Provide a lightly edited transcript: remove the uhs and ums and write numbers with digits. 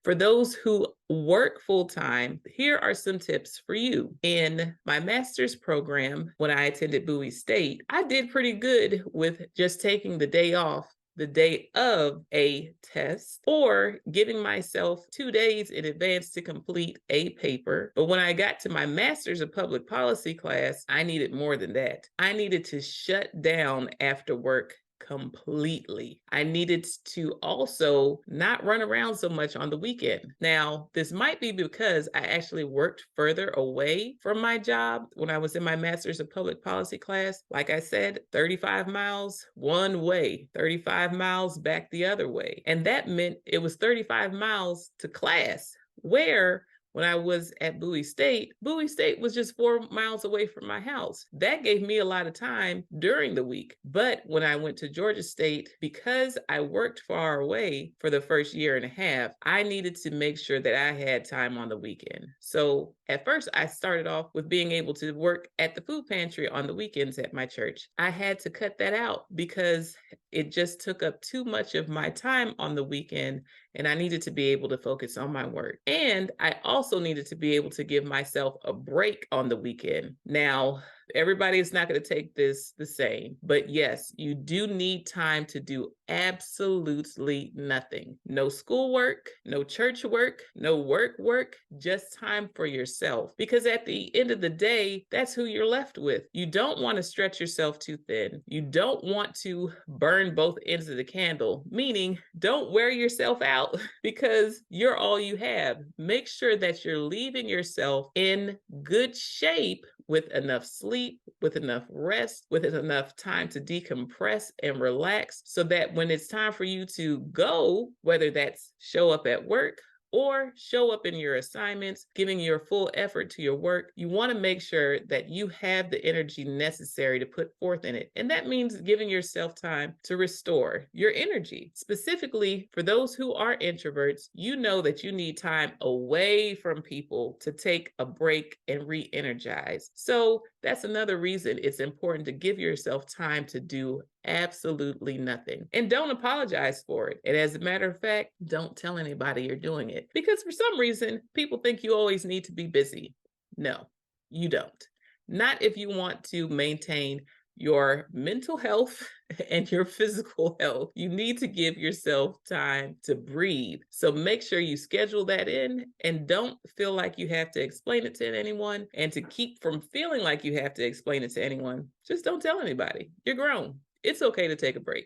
For those who work full-time, here are some tips for you. In my master's program, when I attended Bowie State, I did pretty good with just taking the day off the day of a test or giving myself 2 days in advance to complete a paper. But when I got to my master's of public policy class, I needed more than that. I needed to shut down after work completely. I needed to also not run around so much on the weekend. Now, this might be because I actually worked further away from my job when I was in my master's of public policy class. Like I said, 35 miles one way, 35 miles back the other way. And that meant it was 35 miles to class, where when I was at Bowie State was just 4 miles away from my house. That gave me a lot of time during the week. But when I went to Georgia State, because I worked far away for the first year and a half, I needed to make sure that I had time on the weekend. So at first, I started off with being able to work at the food pantry on the weekends at my church. I had to cut that out because it just took up too much of my time on the weekend, and I needed to be able to focus on my work. And I also needed to be able to give myself a break on the weekend. Now, everybody is not going to take this the same, but yes, you do need time to do absolutely nothing. No schoolwork, no church work, no work, just time for yourself. Because at the end of the day, that's who you're left with. You don't want to stretch yourself too thin. You don't want to burn both ends of the candle, meaning don't wear yourself out because you're all you have. Make sure that you're leaving yourself in good shape with enough sleep, with enough rest, with enough time to decompress and relax, so that when it's time for you to go, whether that's show up at work or show up in your assignments, giving your full effort to your work, you want to make sure that you have the energy necessary to put forth in it. And that means giving yourself time to restore your energy. Specifically, for those who are introverts, you know that you need time away from people to take a break and re-energize. So that's another reason it's important to give yourself time to do absolutely nothing. And don't apologize for it. And as a matter of fact, don't tell anybody you're doing it. Because for some reason, people think you always need to be busy. No, you don't. Not if you want to maintain your mental health and your physical health. You need to give yourself time to breathe. So make sure you schedule that in and don't feel like you have to explain it to anyone. And to keep from feeling like you have to explain it to anyone, just don't tell anybody. You're grown. It's okay to take a break.